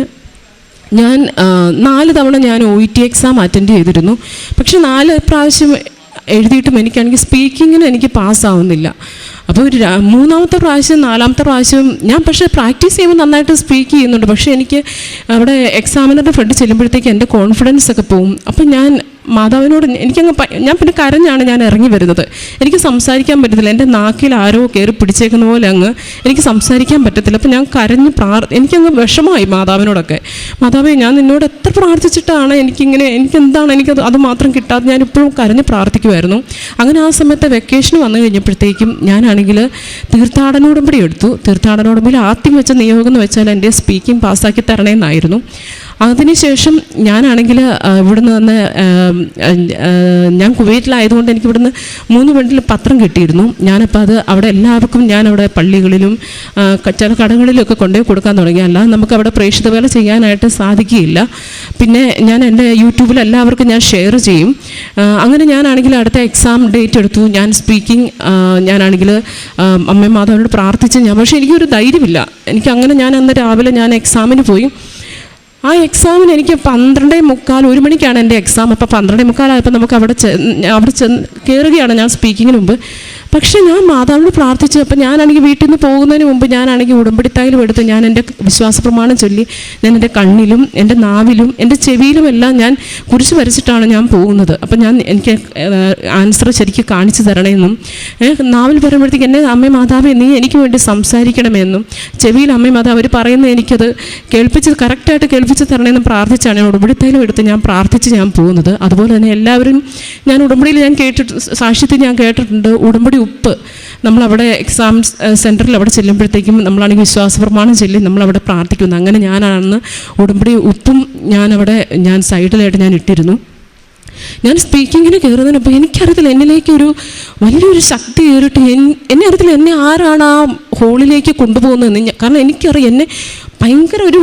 ഞാൻ 4 തവണ ഞാൻ OET എക്സാം അറ്റൻഡ് ചെയ്തിരുന്നു. പക്ഷെ 4 പ്രാവശ്യം എഴുതിയിട്ടും എനിക്കാണെങ്കിൽ സ്പീക്കിങ്ങിന് എനിക്ക് പാസ്സാവുന്നില്ല. അപ്പോൾ ഒരു 3-ാമത്തെ പ്രാവശ്യം 4-ാമത്തെ പ്രാവശ്യം ഞാൻ പക്ഷേ പ്രാക്ടീസ് ചെയ്യുമ്പോൾ നന്നായിട്ട് സ്പീക്ക് ചെയ്യുന്നുണ്ട്. പക്ഷേ എനിക്ക് അവിടെ എക്സാമിനറുടെ ഫ്രണ്ട് ചെല്ലുമ്പോഴത്തേക്ക് എൻ്റെ കോൺഫിഡൻസ് ഒക്കെ പോവും. അപ്പം ഞാൻ മാതാവിനോട് ഞാൻ പിന്നെ കരഞ്ഞാണ് ഞാൻ ഇറങ്ങി വരുന്നത്. എനിക്ക് സംസാരിക്കാൻ പറ്റത്തില്ല, എൻ്റെ നാക്കിൽ ആരോ കയറി പിടിച്ചേക്കുന്ന പോലെ എനിക്ക് സംസാരിക്കാൻ പറ്റത്തില്ല. അപ്പം ഞാൻ കരഞ്ഞ് എനിക്കങ്ങ് വിഷമമായി മാതാവിനോടൊക്കെ. മാതാവേ, ഞാൻ നിന്നോട് എത്ര പ്രാർത്ഥിച്ചിട്ടാണ് എനിക്കെന്താണ് അത് മാത്രം കിട്ടാതെ ഞാൻ ഇപ്പോഴും കരഞ്ഞ് പ്രാർത്ഥിക്കുമായിരുന്നു. അങ്ങനെ ആ സമയത്ത് വെക്കേഷൻ വന്നു കഴിഞ്ഞപ്പോഴത്തേക്കും ഞാനാണെങ്കിൽ തീർത്ഥാടന ഉടമ്പടി എടുത്തു. തീർത്ഥാടന ഉടമ്പടി ആദ്യം വെച്ച നിയോഗം എന്ന് വെച്ചാൽ എൻ്റെ സ്പീക്കിംഗ് പാസ്സാക്കി തരണേന്നായിരുന്നു. അതിനുശേഷം ഞാനാണെങ്കിൽ ഇവിടുന്ന് വന്ന് ഞാൻ കുവൈറ്റിലായതുകൊണ്ട് എനിക്ക് ഇവിടുന്ന് 3 ബണ്ടിൽ പത്രം കിട്ടിയിരുന്നു. ഞാനപ്പോൾ അത് അവിടെ എല്ലാവർക്കും ഞാനവിടെ പള്ളികളിലും ചില കടകളിലൊക്കെ കൊണ്ടുപോയി കൊടുക്കാൻ തുടങ്ങി. അല്ലാതെ നമുക്ക് അവിടെ പ്രേക്ഷിത വേല ചെയ്യാനായിട്ട് സാധിക്കുകയില്ല. പിന്നെ ഞാൻ എൻ്റെ യൂട്യൂബിൽ എല്ലാവർക്കും ഞാൻ ഷെയർ ചെയ്യും. അങ്ങനെ ഞാനാണെങ്കിൽ അടുത്ത എക്സാം ഡേറ്റ് എടുത്തു. ഞാൻ സ്പീക്കിംഗ് ഞാനാണെങ്കിൽ അമ്മ മാതാവിനോട് പ്രാർത്ഥിച്ച് പക്ഷേ എനിക്കൊരു ധൈര്യമില്ല. എനിക്കങ്ങനെ ഞാൻ അന്ന് രാവിലെ ഞാൻ എക്സാമിന് പോയി. ആ എക്സാമിന് എനിക്ക് 12:45 1 മണിക്കാണ് എൻ്റെ എക്സാം. അപ്പോൾ 12:45 ആയപ്പോൾ നമുക്ക് അവിടെ ചെന്ന് കയറുകയാണ് ഞാൻ സ്പീക്കിങ്ങിന് മുമ്പ്. പക്ഷേ ഞാൻ മാതാവിനോട് പ്രാർത്ഥിച്ചു. അപ്പം ഞാനാണെങ്കിൽ വീട്ടിൽ നിന്ന് പോകുന്നതിന് മുമ്പ് ഞാനാണെങ്കിൽ ഉടമ്പടി തൈലം എടുത്ത് ഞാൻ എൻ്റെ വിശ്വാസ പ്രമാണം ചൊല്ലി ഞാൻ എൻ്റെ കണ്ണിലും എൻ്റെ നാവിലും എൻ്റെ ചെവിയിലും എല്ലാം ഞാൻ കുരിശ് വരച്ചിട്ടാണ് ഞാൻ പോകുന്നത്. അപ്പം എനിക്ക് ആൻസർ ശരിക്കും കാണിച്ചു തരണമെന്നും നാവിൽ പറയുമ്പോഴത്തേക്ക് എന്നെ അമ്മേ മാതാവേ നീ എനിക്ക് വേണ്ടി സംസാരിക്കണമെന്നും ചെവിയിൽ അമ്മേ മാതാവ് അവർ പറയുന്നത് എനിക്കത് കറക്റ്റായിട്ട് കേൾപ്പിച്ച് തരണമെന്നും പ്രാർത്ഥിച്ചാണ് ഞാൻ ഉടമ്പടി തൈലം എടുത്ത് ഞാൻ പ്രാർത്ഥിച്ച് ഞാൻ പോകുന്നത്. അതുപോലെ തന്നെ എല്ലാവരും ഞാൻ ഉടമ്പടിയിൽ ഞാൻ സാക്ഷ്യത്തിൽ ഞാൻ കേട്ടിട്ടുണ്ട്, ഉടമ്പടി ഉപ്പ് നമ്മളവിടെ എക്സാം സെൻറ്ററിൽ അവിടെ ചെല്ലുമ്പോഴത്തേക്കും നമ്മളാണെങ്കിൽ വിശ്വാസ പ്രമാണം ചൊല്ലി നമ്മളവിടെ പ്രാർത്ഥിക്കുന്നു. അങ്ങനെ ഞാനാണ് ഉടമ്പടി ഉപ്പും ഞാൻ സൈഡിലായിട്ട് ഞാൻ ഇട്ടിരുന്നു. ഞാൻ സ്പീക്കിങ്ങിന് കയറുന്നതിനപ്പോൾ എനിക്കറിയത്തില്ല, എന്നിലേക്കൊരു വലിയൊരു ശക്തി കയറിയിട്ട് എന്നെ അറിയത്തില്ല എന്നെ ആരാണ് ആ ഹോളിലേക്ക് കൊണ്ടുപോകുന്നതെന്ന്. കാരണം എനിക്കറിയാം എന്നെ ഭയങ്കര ഒരു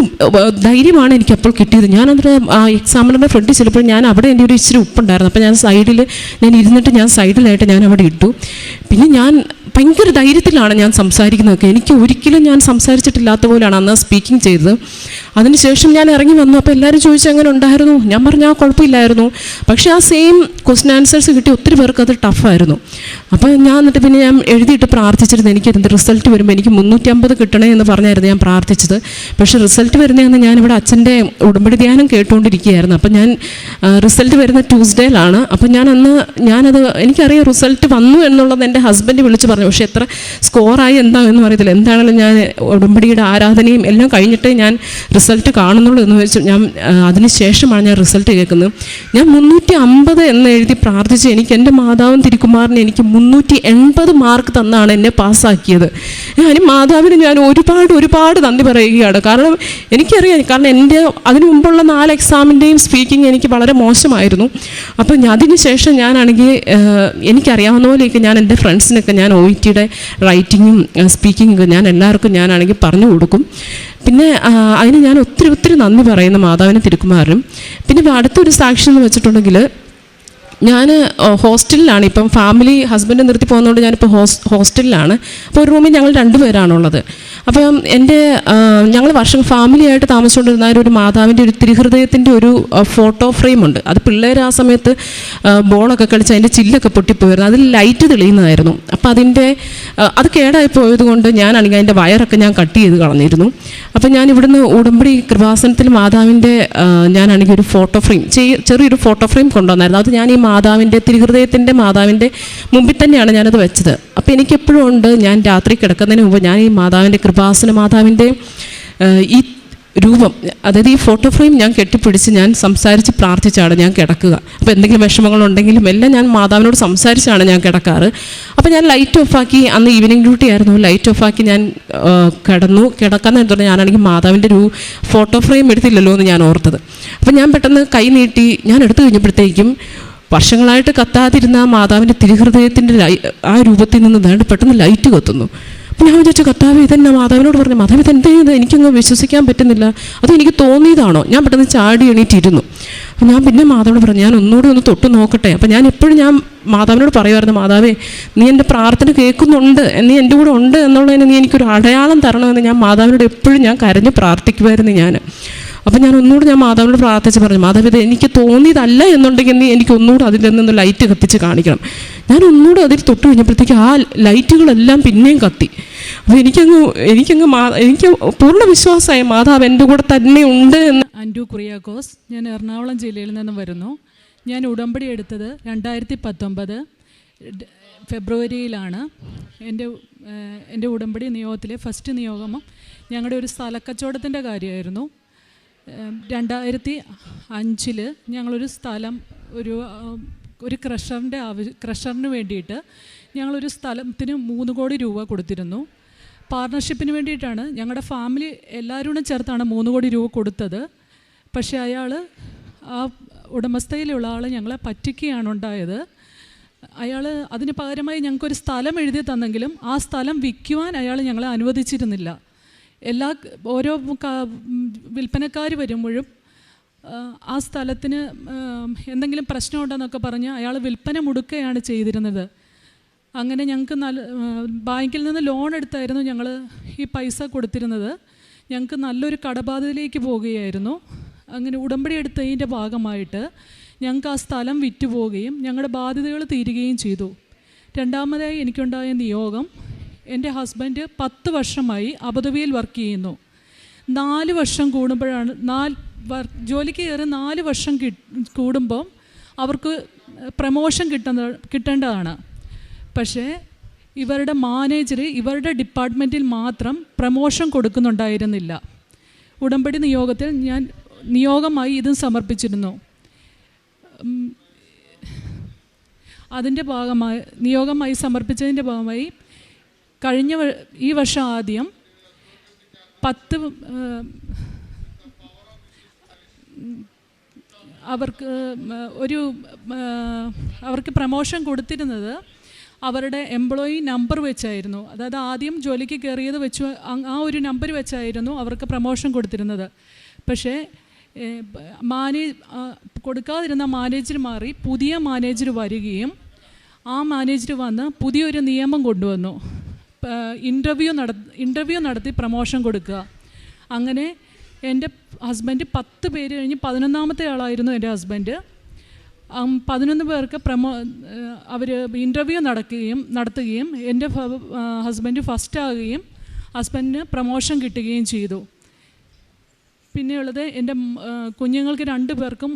ധൈര്യമാണ് എനിക്കപ്പോൾ കിട്ടിയത്. ഞാനതിൻ്റെ ആ എക്സാമിനറുടെ ഫ്രണ്ടിൽ ചിലപ്പോൾ ഞാൻ അവിടെ എൻ്റെ ഒരു ഇച്ചിരി ഉപ്പുണ്ടായിരുന്നു. അപ്പോൾ ഞാൻ ഇരുന്നിട്ട് ഞാൻ സൈഡിലായിട്ട് ഞാൻ അവിടെ ഇട്ടു. പിന്നെ ഞാൻ ഭയങ്കര ധൈര്യത്തിലാണ് ഞാൻ സംസാരിക്കുന്നതൊക്കെ. എനിക്ക് ഒരിക്കലും ഞാൻ സംസാരിച്ചിട്ടില്ലാത്ത പോലെയാണ് അന്ന് സ്പീക്കിംഗ് ചെയ്തത്. അതിനുശേഷം ഞാൻ ഇറങ്ങി വന്നു. അപ്പോൾ എല്ലാവരും ചോദിച്ചു എങ്ങനെ ഉണ്ടായിരുന്നു. ഞാൻ പറഞ്ഞു ആ കുഴപ്പമില്ലായിരുന്നു. പക്ഷേ ആ സെയിം ക്വസ്റ്റ്യൻ ആൻസേഴ്സ് കിട്ടി ഒത്തിരി പേർക്ക് അത് ടഫായിരുന്നു. അപ്പോൾ ഞാൻ എന്നിട്ട് പിന്നെ ഞാൻ എഴുതിയിട്ട് പ്രാർത്ഥിച്ചിരുന്നു എനിക്ക് റിസൾട്ട് വരുമ്പോൾ എനിക്ക് 350 കിട്ടണേ എന്ന് പറഞ്ഞായിരുന്നു ഞാൻ പ്രാർത്ഥിച്ചത്. പക്ഷേ റിസൾട്ട് വരുന്നതെന്ന് ഞാനിവിടെ അച്ഛൻ്റെ ഉടമ്പടി ധ്യാനം കേട്ടുകൊണ്ടിരിക്കുകയായിരുന്നു. അപ്പം ഞാൻ റിസൾട്ട് വരുന്ന ട്യൂസ്ഡേയിലാണ്. അപ്പം ഞാനത് എനിക്കറിയാം റിസൾട്ട് വന്നു എന്നുള്ളത് എൻ്റെ ഹസ്ബൻഡ് വിളിച്ച് പറഞ്ഞു. പക്ഷേ എത്ര സ്കോറായി എന്താണെന്ന് അറിയത്തില്ല. എന്താണെങ്കിലും ഞാൻ ഉടമ്പടിയുടെ ആരാധനയും എല്ലാം കഴിഞ്ഞിട്ടേ ഞാൻ റിസൾട്ട് കാണുന്നുള്ളൂ എന്ന് വെച്ച് അതിന് ശേഷമാണ് ഞാൻ റിസൾട്ട് കേൾക്കുന്നത്. ഞാൻ 350 എന്ന് എഴുതി പ്രാർത്ഥിച്ച് എനിക്ക് എൻ്റെ മാതാവും തിരുക്കുമാറിന് എനിക്ക് 380 മാർക്ക് തന്നാണ് എന്നെ പാസ്സാക്കിയത്. മാതാവിന് ഞാൻ ഒരുപാട് നന്ദി പറയുകയാണ്. കാരണം എനിക്കറിയാം, കാരണം എൻ്റെ അതിനു മുമ്പുള്ള 4 എക്സാമിൻ്റെയും സ്പീക്കിംഗ് എനിക്ക് വളരെ മോശമായിരുന്നു. അപ്പം അതിന് ശേഷം ഞാനാണെങ്കിൽ എനിക്കറിയാവുന്ന പോലെയൊക്കെ ഞാൻ എൻ്റെ ഫ്രണ്ട്സിനൊക്കെ ഞാൻ OETയുടെ റൈറ്റിങ്ങും സ്പീക്കിങ്ങൊക്കെ ഞാൻ എല്ലാവർക്കും ഞാനാണെങ്കിൽ പറഞ്ഞു കൊടുക്കും. പിന്നെ അതിന് ഞാൻ ഒത്തിരി നന്ദി പറയുന്ന മാതാവിനും തിരുക്കുമാറിനും. പിന്നെ അടുത്തൊരു സാക്ഷ്യം എന്ന് വെച്ചിട്ടുണ്ടെങ്കിൽ ഞാൻ ഹോസ്റ്റലിലാണ് ഇപ്പം. ഫാമിലി ഹസ്ബൻഡ് നിർത്തി പോകുന്നതുകൊണ്ട് ഞാനിപ്പോൾ ഹോസ്റ്റലിലാണ്. അപ്പോൾ ഒരു റൂമിൽ ഞങ്ങൾ 2 പേരാണുള്ളത്. അപ്പം ഞങ്ങൾ ഫാമിലിയായിട്ട് താമസിച്ചുകൊണ്ടിരുന്ന ഒരു മാതാവിൻ്റെ ഒരു തിരുഹൃദയത്തിൻ്റെ ഒരു ഫോട്ടോ ഫ്രെയിമുണ്ട്. അത് പിള്ളേർ ആ സമയത്ത് ബോളൊക്കെ കളിച്ച് അതിൻ്റെ ചില്ലൊക്കെ പൊട്ടിപ്പോയിരുന്നു. അതിൽ ലൈറ്റ് തെളിയുന്നതായിരുന്നു. അപ്പം അത് കേടായി പോയത് കൊണ്ട് ഞാനാണെങ്കിൽ അതിൻ്റെ വയറൊക്കെ ഞാൻ കട്ട് ചെയ്ത് കളഞ്ഞിരുന്നു. അപ്പം ഞാൻ ഇവിടുന്ന് ഉടമ്പടി കൃപാസനത്തിൽ മാതാവിൻ്റെ ഞാനാണെങ്കിൽ ഒരു ഫോട്ടോ ഫ്രെയിം ചെറിയൊരു ഫോട്ടോ ഫ്രെയിം കൊണ്ടുവന്നായിരുന്നു. അത് ഞാൻ ഈ തിരുഹൃദയത്തിൻ്റെ മാതാവിൻ്റെ മുമ്പിൽ തന്നെയാണ് ഞാനത് വെച്ചത്. അപ്പോൾ എനിക്കെപ്പോഴും ഉണ്ട്, ഞാൻ രാത്രി കിടക്കുന്നതിന് മുമ്പ് ഞാൻ ഈ മാതാവിൻ്റെ കൃപാസന മാതാവിൻ്റെ ഈ രൂപം, അതായത് ഈ ഫോട്ടോ ഫ്രെയിം ഞാൻ കെട്ടിപ്പിടിച്ച് ഞാൻ സംസാരിച്ച് പ്രാർത്ഥിച്ചാണ് ഞാൻ കിടക്കുക. അപ്പോൾ എന്തെങ്കിലും വിഷമങ്ങളുണ്ടെങ്കിലും എല്ലാം ഞാൻ മാതാവിനോട് സംസാരിച്ചാണ് ഞാൻ കിടക്കാറ്. അപ്പോൾ ഞാൻ ലൈറ്റ് ഓഫാക്കി, അന്ന് ഈവനിങ് ഡ്യൂട്ടി ആയിരുന്നു, ലൈറ്റ് ഓഫാക്കി ഞാൻ കിടക്കാൻ നേരത്തോടെ ഞാനാണെങ്കിൽ മാതാവിൻ്റെ ഒരു ഫോട്ടോ ഫ്രെയിം എടുത്തില്ലല്ലോ എന്ന് ഞാൻ ഓർത്തത്. അപ്പോൾ ഞാൻ പെട്ടെന്ന് കൈ നീട്ടി ഞാൻ എടുത്തു കഴിഞ്ഞപ്പോഴത്തേക്കും വർഷങ്ങളായിട്ട് കത്താതിരുന്ന മാതാവിൻ്റെ തിരുഹൃദയത്തിൻ്റെ ആ രൂപത്തിൽ നിന്ന് പെട്ടെന്ന് ലൈറ്റ് കത്തുന്നു. അപ്പോൾ ഞാൻ വിചാരിച്ചു കത്താവ് ഇതെന്നെ മാതാവിനോട് പറഞ്ഞു, മാതാവ് ഇതെന്താ ചെയ്ത് എനിക്കങ്ങ് വിശ്വസിക്കാൻ പറ്റുന്നില്ല, അത് എനിക്ക് തോന്നിയതാണോ. ഞാൻ പെട്ടെന്ന് ചാടി എണീറ്റിരുന്നു. അപ്പോൾ ഞാൻ പിന്നെ മാതാവിനോട് പറഞ്ഞു ഞാൻ ഒന്നുകൂടി ഒന്ന് തൊട്ട് നോക്കട്ടെ. അപ്പോൾ ഞാൻ എപ്പോഴും ഞാൻ മാതാവിനോട് പറയുമായിരുന്നു, മാതാവേ നീ എൻ്റെ പ്രാർത്ഥന കേൾക്കുന്നുണ്ട്, നീ എൻ്റെ കൂടെ ഉണ്ട് എന്നുള്ളതിന് നീ എനിക്കൊരു അടയാളം തരണമെന്ന് ഞാൻ മാതാവിനോട് എപ്പോഴും ഞാൻ കരഞ്ഞ് പ്രാർത്ഥിക്കുമായിരുന്നു ഞാൻ. അപ്പം ഞാൻ ഒന്നുകൂടി ഞാൻ മാതാവിനോട് പ്രാർത്ഥിച്ച് പറഞ്ഞു, മാതാവ് ഇത് എനിക്ക് തോന്നിയതല്ല എന്നുണ്ടെങ്കിൽ നീ എനിക്ക് ഒന്നുകൂടി അതിൽ നിന്ന് ലൈറ്റ് കത്തിച്ച് കാണിക്കണം. ഞാൻ ഒന്നുകൂടി അതിൽ തൊട്ട് കഴിഞ്ഞപ്പോഴത്തേക്ക് ആ ലൈറ്റുകളെല്ലാം പിന്നെയും കത്തി. അപ്പോൾ എനിക്ക് പൂർണ്ണ വിശ്വാസമായി മാതാവ് എൻ്റെ കൂടെ തന്നെ ഉണ്ട് എന്ന്. അൻഡു കുറിയാക്കോസ്, ഞാൻ എറണാകുളം ജില്ലയിൽ നിന്ന് വരുന്നു. ഞാൻ ഉടമ്പടി എടുത്തത് 2019 ഫെബ്രുവരിയിലാണ്. എൻ്റെ ഉടമ്പടി നിയോഗത്തിലെ ഫസ്റ്റ് നിയോഗം ഞങ്ങളുടെ ഒരു സ്ഥലക്കച്ചവടത്തിൻ്റെ കാര്യമായിരുന്നു. 2005 ഞങ്ങളൊരു സ്ഥലം ഒരു ക്രഷറിന് വേണ്ടിയിട്ട് ഞങ്ങളൊരു സ്ഥലത്തിന് 3 കോടി രൂപ കൊടുത്തിരുന്നു. പാർട്ണർഷിപ്പിന് വേണ്ടിയിട്ടാണ്. ഞങ്ങളുടെ ഫാമിലി എല്ലാവരും ചേർത്താണ് 3 കോടി രൂപ കൊടുത്തത്. പക്ഷേ ആ ഉടമസ്ഥയിലുള്ള ആൾ ഞങ്ങളെ പറ്റിക്കുകയാണ് ഉണ്ടായത്. അയാൾ അതിന് പകരമായി ഞങ്ങൾക്കൊരു സ്ഥലം എഴുതി തന്നെങ്കിലും ആ സ്ഥലം വിൽക്കുവാൻ അയാൾ ഞങ്ങളെ അനുവദിച്ചിരുന്നില്ല. ഓരോ വിൽപ്പനക്കാർ വരുമ്പോഴും ആ സ്ഥലത്തിന് എന്തെങ്കിലും പ്രശ്നമുണ്ടെന്നൊക്കെ പറഞ്ഞ് അയാൾ വിൽപ്പന മുടക്കുകയാണ് ചെയ്തിരുന്നത്. അങ്ങനെ ഞങ്ങൾക്ക് ബാങ്കിൽ നിന്ന് ലോൺ എടുത്തായിരുന്നു ഞങ്ങൾ ഈ പൈസ കൊടുത്തിരുന്നത്. ഞങ്ങൾക്ക് നല്ലൊരു കടബാധ്യതയിലേക്ക് പോവുകയായിരുന്നു. അങ്ങനെ ഉടമ്പടി എടുത്തതിൻ്റെ ഭാഗമായിട്ട് ഞങ്ങൾക്ക് ആ സ്ഥലം വിറ്റുപോവുകയും ഞങ്ങളുടെ ബാധ്യതകൾ തീരുകയും ചെയ്തു. രണ്ടാമതായി എനിക്കുണ്ടായ നിയോഗം, എൻ്റെ ഹസ്ബൻഡ് 10 വർഷമായി അബുദാബിയിൽ വർക്ക് ചെയ്യുന്നു. 4 വർഷം കൂടുമ്പോഴാണ് ജോലിക്ക് കയറി 4 വർഷം കൂടുമ്പം അവർക്ക് പ്രമോഷൻ കിട്ടേണ്ടതാണ്. പക്ഷേ ഇവരുടെ മാനേജർ ഇവരുടെ ഡിപ്പാർട്ട്മെൻറ്റിൽ മാത്രം പ്രമോഷൻ കൊടുക്കുന്നുണ്ടായിരുന്നില്ല. ഉടമ്പടി നിയോഗത്തിൽ ഞാൻ നിയോഗമായി ഇതും സമർപ്പിച്ചിരുന്നു. അതിൻ്റെ ഭാഗമായി നിയോഗമായി സമർപ്പിച്ചതിൻ്റെ ഭാഗമായി ഈ വർഷം ആദ്യം 10 അവർക്ക് പ്രമോഷൻ കൊടുത്തിരുന്നത് അവരുടെ എംപ്ലോയി നമ്പർ വെച്ചായിരുന്നു. അതായത് ആദ്യം ജോലിക്ക് കയറിയത് വെച്ച് ആ ഒരു നമ്പർ വെച്ചായിരുന്നു അവർക്ക് പ്രമോഷൻ കൊടുത്തിരുന്നത്. പക്ഷേ കൊടുക്കാതിരുന്ന മാനേജർ മാറി പുതിയ മാനേജർ വരികയും ആ മാനേജർ വന്ന് പുതിയൊരു നിയമം കൊണ്ടുവന്നു. ഇൻ്റർവ്യൂ നടത്തി പ്രമോഷൻ കൊടുക്കുക. അങ്ങനെ എൻ്റെ ഹസ്ബൻഡ് 10 പേര് കഴിഞ്ഞ് 11ാമത്തെ ആളായിരുന്നു എൻ്റെ ഹസ്ബൻഡ്. 11 പേർക്ക് അവർ ഇൻ്റർവ്യൂ നടത്തുകയും എൻ്റെ ഹസ്ബൻഡ് ഫസ്റ്റാകുകയും ഹസ്ബൻഡിന് പ്രമോഷൻ കിട്ടുകയും ചെയ്തു. പിന്നെയുള്ളത് എൻ്റെ കുഞ്ഞുങ്ങൾക്ക് 2 പേർക്കും